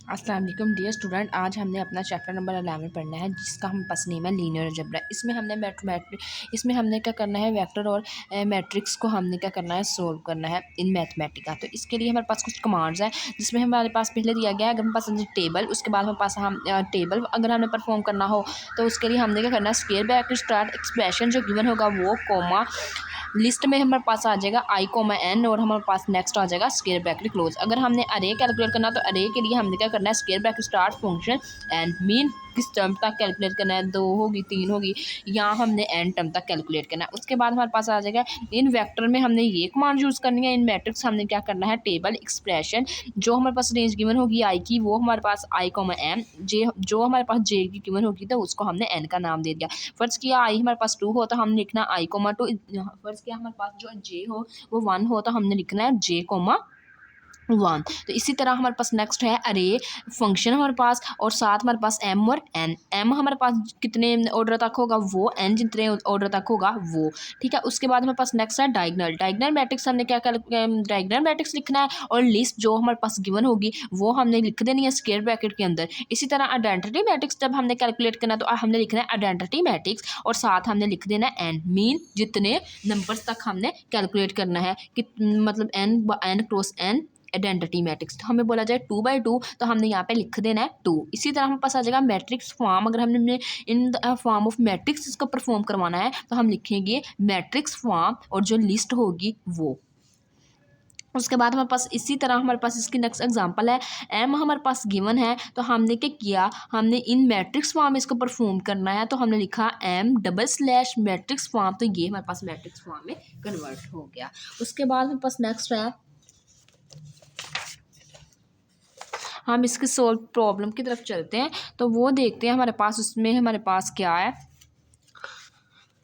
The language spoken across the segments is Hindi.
अस्सलाम वालेकुम डियर स्टूडेंट। आज हमने अपना चैप्टर नंबर 11 पढ़ना है, जिसका हम पास नेम है लीनियर अलजेब्रा। इसमें हमने क्या करना है, वेक्टर और मैट्रिक्स को हमने क्या करना है, सोल्व करना है इन मैथमेटिका। तो इसके लिए हमारे पास कुछ कमांड्स हैं, जिसमें हमारे पास पहले दिया गया है अगर हमारे पास टेबल, उसके बाद हमारे पास हम टेबल अगर हमें परफॉर्म करना हो तो उसके लिए हमने क्या करना है, स्क्वायर ब्रैकेट स्टार्ट एक्सप्रेशन जो गिवन होगा वो कोमा लिस्ट में हमारे पास आ जाएगा आई कोमा एन, और हमारे पास नेक्स्ट आ जाएगा स्क्वायर ब्रैकेट क्लोज। अगर हमने अरे कैलकुलेट करना तो अरे के लिए हमने क्या करना है, square bracket start function and mean किस टर्म तक कैलकुलेट करना है, 2 होगी 3 होगी, यहाँ हमने एन टर्म तक कैलकुलेट करना है। उसके बाद हमारे पास आ जाएगा इन वेक्टर में हमने ये कमांड यूज़ करनी है। इन मैट्रिक्स हमने क्या करना है, टेबल एक्सप्रेशन जो हमारे पास रेंज गिवन होगी आई की, वो हमारे पास आई कोमा एम, जे जो हमारे पास जे की गिवन होगी तो उसको हमने एन का नाम दे दिया। फर्ज किया आई हमारे पास 2 हो तो हमने लिखना आई कोमा 2। फर्ज किया हमारे पास जो जे हो वो 1 हो तो हमने लिखना है जे कोमा 1। तो इसी तरह हमारे पास नेक्स्ट है अरे फंक्शन हमारे पास, और साथ हमारे पास एम और एन। एम हमारे पास कितने ऑर्डर तक होगा वो, एन जितने ऑर्डर तक होगा वो, ठीक है। उसके बाद हमारे पास नेक्स्ट है डायगनल मैट्रिक्स। हमने क्या डायगनल मैट्रिक्स लिखना है, और लिस्ट जो हमारे पास गिवन होगी वो हमने लिख देनी है स्क्वायर ब्रैकेट के अंदर। इसी तरह आइडेंटिटी मैट्रिक्स जब हमने कैलकुलेट करना है तो हमने लिखना है आइडेंटिटी मैट्रिक्स, और साथ हमने लिख देना है एन, मीन जितने नंबर्स तक हमने कैलकुलेट करना है कि मतलब n cross n identity matrix. तो हमें बोला जाए 2/2 तो हमने यहाँ पे लिख देना है 2। इसी तरह हमारे पास आ जाएगा मैट्रिक्स फॉर्म। अगर हमने इन फॉर्म ऑफ मैट्रिक्स इसको परफॉर्म करवाना है तो हम लिखेंगे मैट्रिक्स फॉर्म और जो लिस्ट होगी वो। उसके बाद हमारे पास इसी तरह हमारे पास इसकी नेक्स्ट एग्जांपल है, एम हमारे पास गिवन है तो हमने क्या किया, हमने इन मैट्रिक्स फॉर्म इसको परफॉर्म करना है तो हमने लिखा m double slash matrix form. तो ये हमारे पास मैट्रिक्स फॉर्म में कन्वर्ट हो गया। उसके बाद हमारे पास नेक्स्ट है, हम इसके सोल्व प्रॉब्लम की तरफ चलते हैं तो वो देखते हैं हमारे पास उसमें हमारे पास क्या है।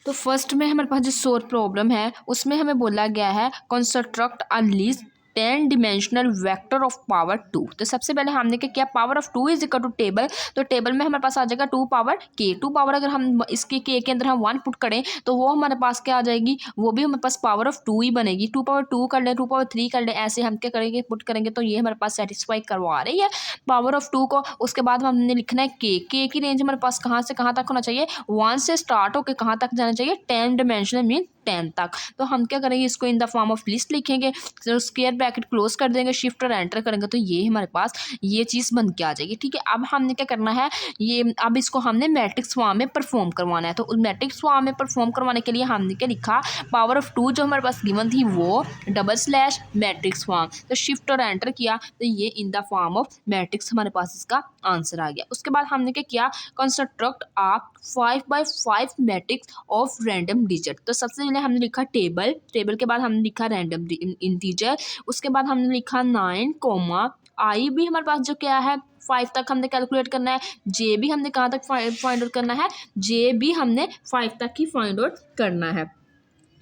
तो फर्स्ट में हमारे पास जो सोल्व प्रॉब्लम है उसमें हमें बोला गया है construct a list 10 dimensional vector of power 2। तो सबसे पहले हमने क्या किया, power of 2 is equal to table. तो टेबल में हमारे पास आ जाएगा 2 पावर के। 2 पावर अगर हम इसके के अंदर हम 1 पुट करें तो वो हमारे पास क्या आ जाएगी, वो भी हमारे पास पावर ऑफ 2 ही बनेगी। 2 पावर 2 कर ले, 2 पावर 3 कर ले, ऐसे हम क्या करेंगे, पुट करेंगे तो ये हमारे पास सेटिस्फाई करवा रही है पावर ऑफ 2 को। उसके बाद हमने लिखना है के की रेंज हमारे पास कहाँ से कहाँ तक होना चाहिए, 1 से स्टार्ट होकर कहाँ तक जाना चाहिए, 10 डिमेंशनल मीन 10 तक। तो हम क्या करेंगे, इसको इन द फॉर्म ऑफ लिस्ट लिखेंगे, तो स्क्वायर ब्रैकेट क्लोज कर देंगे, शिफ्ट और एंटर करेंगे तो ये हमारे पास ये चीज़ बन के आ जाएगी, ठीक है। अब हमने क्या करना है, ये अब इसको हमने मैट्रिक्स फॉर्म में परफॉर्म करवाना है। तो मैट्रिक्स फॉर्म में परफॉर्म करवाने के लिए हमने क्या लिखा, पावर ऑफ 2 जो हमारे पास गिवन थी वो डबल स्लैश मैट्रिक्स फॉर्म, तो शिफ्ट और एंटर किया तो ये इन द फॉर्म ऑफ मैट्रिक्स हमारे पास इसका आंसर आ गया। उसके बाद हमने क्या किया, construct a 5x5 matrix of random digit. तो सबसे पहले हमने लिखा टेबल, टेबल के बाद हमने लिखा रैंडम इंटीजर, उसके बाद हमने लिखा 9 कोमा आई भी हमारे पास जो क्या है 5 तक हमने कैलकुलेट करना है, जे भी हमने कहाँ तक फाइंड आउट करना है, जे भी हमने 5 तक ही फाइंड आउट करना है,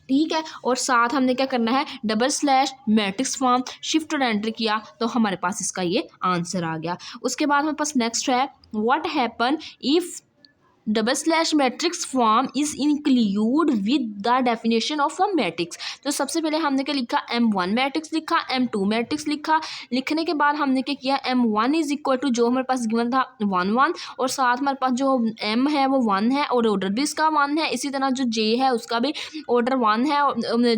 ठीक है। और साथ हमने क्या करना है, double slash matrix form, shift और एंटर किया तो हमारे पास इसका ये आंसर आ गया। उसके बाद हमारे पास नेक्स्ट है, what happen if double slash matrix form is include with the definition of a matrix. तो सबसे पहले हमने क्या लिखा, M1 मैट्रिक्स लिखा, M2 मैट्रिक्स लिखा। लिखने के बाद हमने क्या किया, M1 इज इक्वल टू जो हमारे पास गिवन था 1 1, और साथ हमारे पास जो M है वो 1 है और ऑर्डर भी इसका 1 है। इसी तरह जो J है उसका भी ऑर्डर 1 है,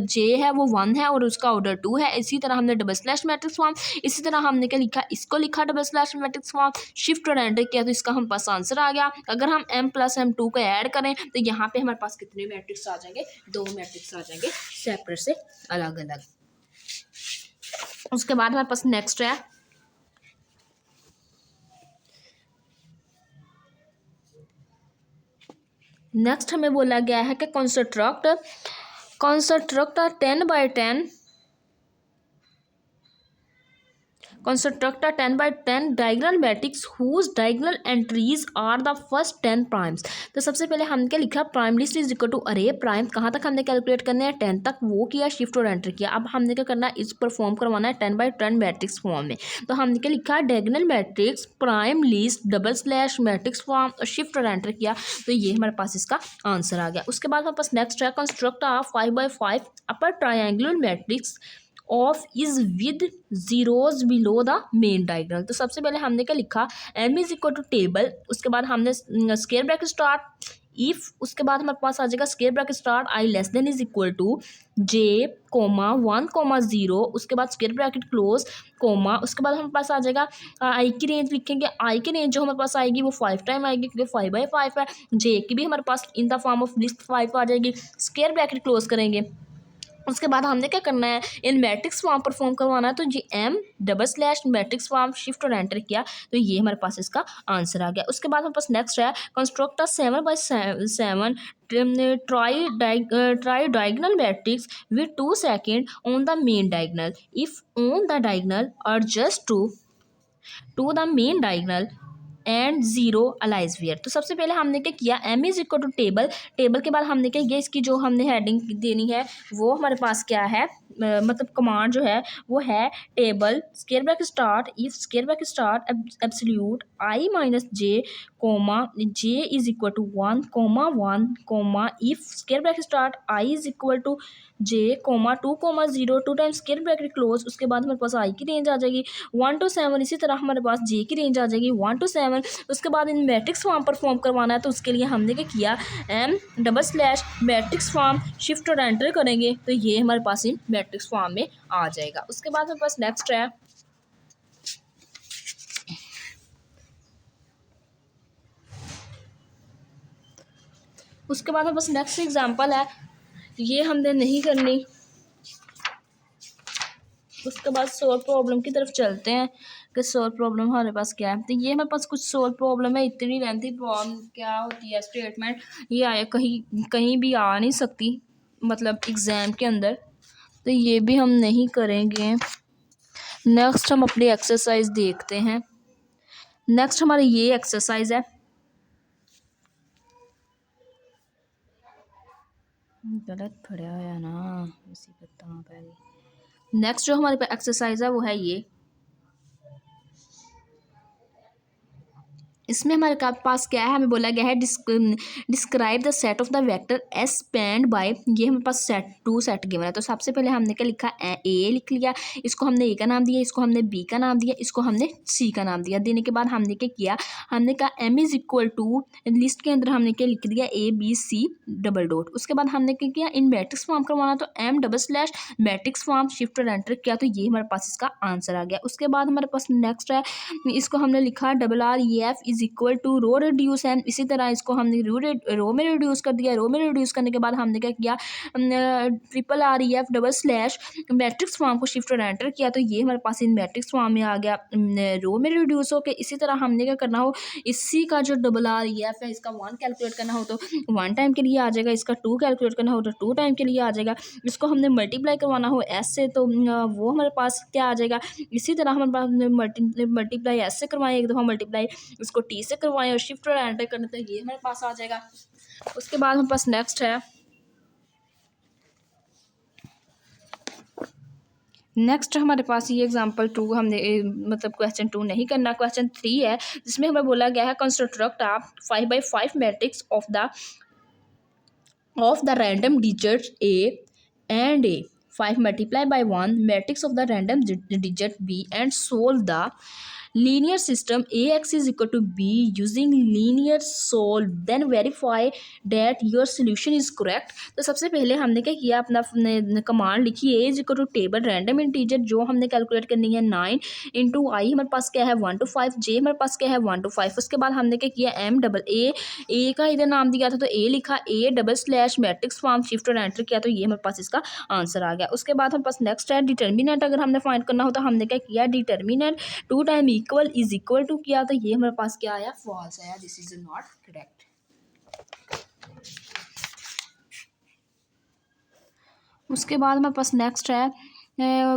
J है वो 1 है और उसका ऑर्डर 2 है। इसी तरह हमने डबल स्लैश मैट्रिक्स फॉर्म, इसी तरह हमने क्या लिखा, इसको लिखा double slash matrix form, shift और एंटर किया तो इसका हम पास आंसर आ गया। अगर हम M प्लस M2 को ऐड करें तो यहाँ पे हमारे पास कितने मैट्रिक्स आ जाएंगे, 2 मैट्रिक्स आ जाएंगे सेपरेट से अलग अलग। उसके बाद हमारे पास नेक्स्ट है, नेक्स्ट हमें बोला गया है कि construct 10x10 construct a 10x10 diagonal matrix whose diagonal entries are the first 10 primes। तो सबसे पहले हमने क्या लिखा, prime list is equal to अरे प्राइम कहाँ तक हमने कैलकुलेट करने हैं, 10 तक, वो किया, शिफ्ट और एंटर किया। अब हमने क्या करना है, इस परफॉर्म करवाना है 10x10 मैट्रिक्स फॉर्म में। तो हमने क्या लिखा, diagonal matrix prime list double slash matrix form और शिफ्ट और एंटर किया तो ये हमारे पास इसका आंसर आ गया। उसके बाद हमारे पास नेक्स्ट है, construct a 5x5 upper triangular matrix of is with zeros below the main diagonal. तो सबसे पहले हमने क्या लिखा, m is equal to table, उसके बाद हमने स्क्वायर ब्रैकेट स्टार्ट इफ, उसके बाद हमारे पास आ जाएगा square bracket start i less than is equal to j comma 1,0, उसके बाद स्क्वायर ब्रैकेट क्लोज कोमा, उसके बाद हमारे पास आ जाएगा आई की रेंज लिखेंगे। आई की रेंज जो हमारे पास आएगी वो 5 टाइम आएगी क्योंकि 5/5 है। जे की भी हमारे पास in the form of list 5 आ जाएगी। स्क्वायर ब्रैकेट क्लोज करेंगे, उसके बाद हमने क्या करना है, इन मैट्रिक्स फॉर्म परफॉर्म करवाना है। तो ये m double slash matrix form shift और एंटर किया तो ये हमारे पास इसका आंसर आ गया। उसके बाद हमारे पास नेक्स्ट है construct a 7/7 tri diagonal matrix with 2 second on the main diagonal if on the diagonal are just to the main diagonal and zero elsewhere. तो सबसे पहले हमने क्या किया, m is equal to table, table के बाद हमने क्या, ये इसकी जो हमने हेडिंग देनी है वो हमारे पास क्या है, मतलब कमांड जो है वो है table square bracket start if square bracket start absolute i minus j comma j is equal to 1,1 comma if square bracket start i is equal to j comma 2,0 2 times square bracket close. उसके बाद हमारे पास आई की रेंज आ जाएगी 1 to 7, इसी तरह हमारे पास जे की रेंज आ जाएगी 1 to 7। उसके बाद in matrix form perform करवाना है तो उसके लिए हमने क्या किया, m double slash matrix form shift और एंटर करेंगे तो ये हमारे पास इन मैट्रिक्स फॉर्म में आ जाएगा। उसके बाद हमारे पास नेक्स्ट है उसके बाद हमारे पास नेक्स्ट एग्जांपल है, ये हमने नहीं करनी। उसके बाद सोल्व प्रॉब्लम की तरफ चलते हैं कि सोल्व प्रॉब्लम हमारे पास क्या है। तो ये हमारे पास कुछ सोल्व प्रॉब्लम है, इतनी लेंथी प्रॉब्लम क्या होती है स्टेटमेंट, ये आया कहीं कहीं भी आ नहीं सकती मतलब एग्ज़ाम के अंदर, तो ये भी हम नहीं करेंगे। नेक्स्ट हम अपनी एक्सरसाइज देखते हैं। नेक्स्ट हमारी ये एक्सरसाइज है, गलत पढ़ा है ना इसी बता पहले। नेक्स्ट जो हमारे पास एक्सरसाइज है वो है ये, इसमें हमारे पास क्या है, हमें बोला गया है describe the set of the vectors spanned by, ये हमारे पास सेट 2 सेट गिवन है। तो सबसे पहले हमने क्या लिखा, ए लिख लिया, इसको हमने ए का नाम दिया, इसको हमने बी का नाम दिया, इसको हमने सी का नाम दिया। देने के बाद हमने क्या किया, हमने कहा m is equal to, list के अंदर हमने क्या लिख दिया a b c double dot. उसके बाद हमने क्या किया, इन मैट्रिक्स फॉर्म करवाना तो m double slash matrix form shift और एंटर किया तो ये हमारे पास इसका आंसर आ गया। उसके बाद हमारे पास नेक्स्ट है, इसको हमने लिखा double R E F is equal to row reduce n, इसी तरह इसको हमने रो में रिड्यूस कर दिया। रो में रिड्यूस करने के बाद हमने क्या किया, triple R E F double slash matrix form को शिफ्ट और एंटर किया तो ये हमारे पास इन मैट्रिक्स फॉर्म में आ गया रो में रिड्यूस हो के। इसी तरह हमने क्या करना हो, इसी का जो डबल आर ई एफ है इसका 1 कैलकुलेट करना हो तो 1 टाइम के लिए आ जाएगा, इसका 2 कैलकुलेट करना हो तो 2 टाइम के लिए आ जाएगा। इसको हमने मल्टीप्लाई करवाना हो एस से तो वो हमारे पास क्या आ जाएगा। इसी तरह हमारे पास मल्टीप्लाई एस से करवाएं, एक दफ़ा मल्टीप्लाई इसको टी से करवाएं और शिफ्ट और एंटर करने तो ये हमारे पास आ जाएगा। उसके बाद हमारे पास नेक्स्ट है, नेक्स्ट हमारे पास ये एग्जांपल 2 हमने मतलब क्वेश्चन 2 नहीं करना, क्वेश्चन 3 है जिसमें हमें बोला गया है construct a 5/5 matrix of the random digits A and A 5 multiplied by 1 matrix of the random digit b and solve the linear system ax is equal to b using linear solve then verify that your solution is correct। तो सबसे पहले हमने क्या किया, अपना कमांड लिखी a is equal to table random integer जो हमने कैलकुलेट करनी है 9 इंटू आई हमारे पास क्या है 1 to 5, जे हमारे पास क्या है 1 to 5। उसके बाद हमने क्या किया, एम डबल ए का इधर नाम दिया था तो ए लिखा, A double slash matrix form shift और एंटर किया तो ये हमारे पास इसका आंसर आ गया। उसके बाद हमारे पास नेक्स्ट है डिटर्मिनेंट, अगर हमने फाइंड करना हो तो हमने क्या किया, determinant 2 time equal is equal to किया तो ये हमारे पास क्या आया, फॉल्स आया, दिस इज नॉट करेक्ट। उसके बाद हमारे पास नेक्स्ट है,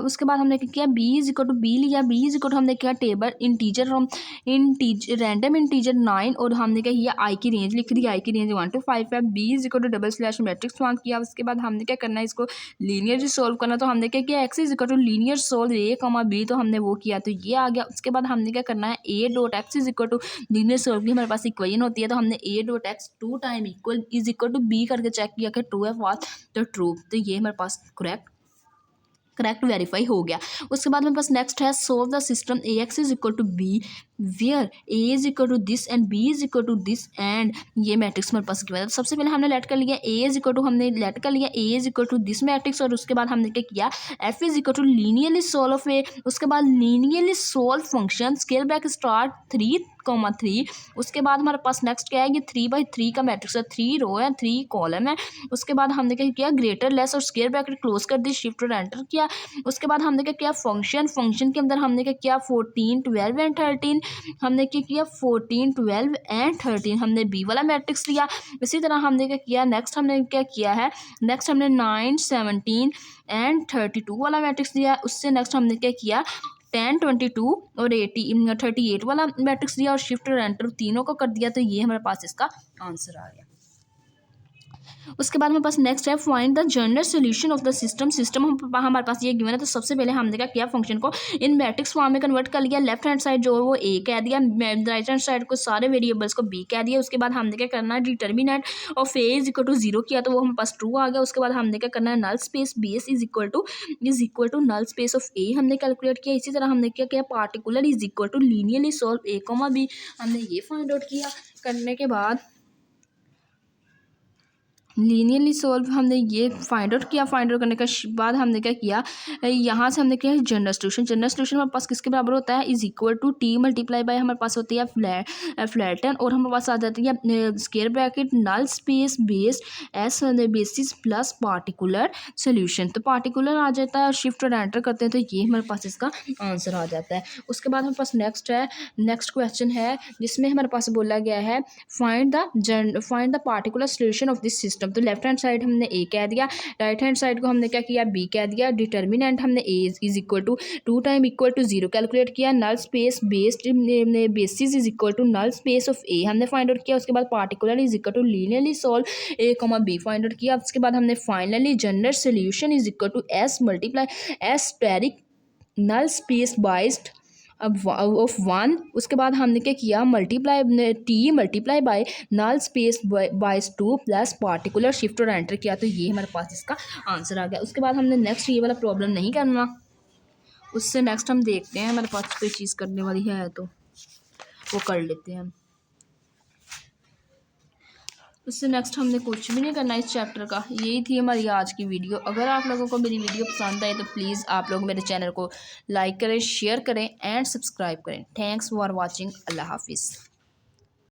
उसके बाद हमने क्या किया, b is equal to b लिया, बी इज इक्वल टू हमने किया टेबल इंटीजर रैंडम इंटीजर 9 और हमने क्या किया आई की रेंज लिख दी, आई की रेंज 1 to 5 है। B is equal to double slash matrix form किया। उसके बाद हमने क्या करना है, इसको लीनियर सोल्व करना तो हमने क्या किया, x is equal to linear solve a comma b तो हमने वो किया तो ये आ गया। उसके बाद हमने क्या करना है, a dot x is equal to linear solve की हमारे पास इक्वेशन होती है तो हमने a dot x 2 time equal is equal to b करके चेक किया कि ट्रू है फॉल्स तो ट्रू, तो ये हमारे पास करेक्ट। करेक्ट वेरीफाई हो गया। उसके बाद मेरे पास नेक्स्ट है solve the system a x is equal to b where a is equal to this and b is equal to this and ये मैट्रिक्स मेरे पास गिवन है। तो सबसे पहले हमने लेट कर लिया ए इज इक्वल टू, हमने लेट कर लिया A is equal to this matrix, और उसके बाद हमने क्या किया F is equal to linearly solve of A. उसके बाद linearly solve function scale bracket start 3,3। उसके बाद हमारे पास नेक्स्ट क्या है, ये 3/3 का मैट्रिक्स है, 3 रो है 3 कॉलम है। उसके बाद हमने क्या किया ग्रेटर लेस और स्केल ब्रैकेट क्लोज कर दी, शिफ्ट और एंटर किया। उसके बाद हमने क्या किया फंक्शन के अंदर हमने क्या किया 14, 12 एंड 13। हमने क्या किया 14, 12 एंड 13 हमने बी वाला मैट्रिक्स लिया। इसी तरह हमने क्या किया नेक्स्ट हमने क्या किया है, नेक्स्ट हमने 9, 17 एंड 32 वाला मैट्रिक्स लिया। उससे नेक्स्ट हमने क्या किया 10, 22 और 38 वाला मैट्रिक्स दिया और शिफ्ट और एंटर तीनों को कर दिया। तो ये हमारे पास इसका आंसर आ गया। उसके बाद हमारे पास नेक्स्ट है find the general solution of the system. हमारे पास ये गिवन है। तो सबसे पहले हमने क्या किया फंक्शन को इन मैट्रिक्स फॉर्म में कन्वर्ट कर लिया। लेफ्ट हैंड साइड जो है वो ए कह दिया, राइट हैंड साइड को सारे वेरिएबल्स को बी कह दिया। उसके बाद हमने क्या करना है determinant of a is equal to 0 किया, तो वो हमारे पास ट्रू आ गया। उसके बाद हमने क्या करना है null space base is equal to null space of A हमने कैलकुलेट किया। इसी तरह हमने क्या किया particular is equal to linearly solve A comma B हमने ये फाइंड आउट किया। करने के बाद लीनियरली सॉल्व हमने ये फाइंड आउट किया। फाइंड आउट करने के बाद हमने क्या किया यहाँ से हमने किया जनरल सोल्यूशन हमारे पास किसके बराबर होता है is equal to t multiply by हमारे पास होती है फ्लैटन, और हमारे पास आ जाती है square bracket null space bases basis plus particular solution. तो पार्टिकुलर आ जाता है और शिफ्ट और एंटर करते हैं तो ये हमारे पास इसका आंसर आ जाता है। उसके बाद हमारे पास नेक्स्ट क्वेश्चन है जिसमें हमारे पास बोला गया है find the particular solution of this system. तो लेफ्ट हैंड साइड हमने ए कह दिया, राइट हैंड साइड को हमने क्या किया बी कह दिया। डिटर्मिनेंट हमने A is equal to 2 time equal to 0 calculate किया। Null space basis is equal to null space of A हमने फाइंड आउट किया। उसके बाद particular is equal to linearly solve A comma B find out किया। उसके बाद हमने finally general solution is equal to S multiply S asterisk null space basis of 1। उसके बाद हमने क्या किया मल्टीप्लाई बाय नल स्पेस बाइस 2 प्लस पार्टिकुलर शिफ्ट और एंटर किया। तो ये हमारे पास इसका आंसर आ गया। उसके बाद हमने नेक्स्ट ये वाला प्रॉब्लम नहीं करना, उससे नेक्स्ट हम देखते हैं हमारे पास कोई चीज़ करने वाली है तो वो कर लेते हैं। उससे नेक्स्ट हमने कुछ भी नहीं करना इस चैप्टर का। यही थी हमारी आज की वीडियो। अगर आप लोगों को मेरी वीडियो पसंद आए तो प्लीज़ आप लोग मेरे चैनल को लाइक करें, शेयर करें एंड सब्सक्राइब करें। Thanks for watching. अल्लाह हाफिज़।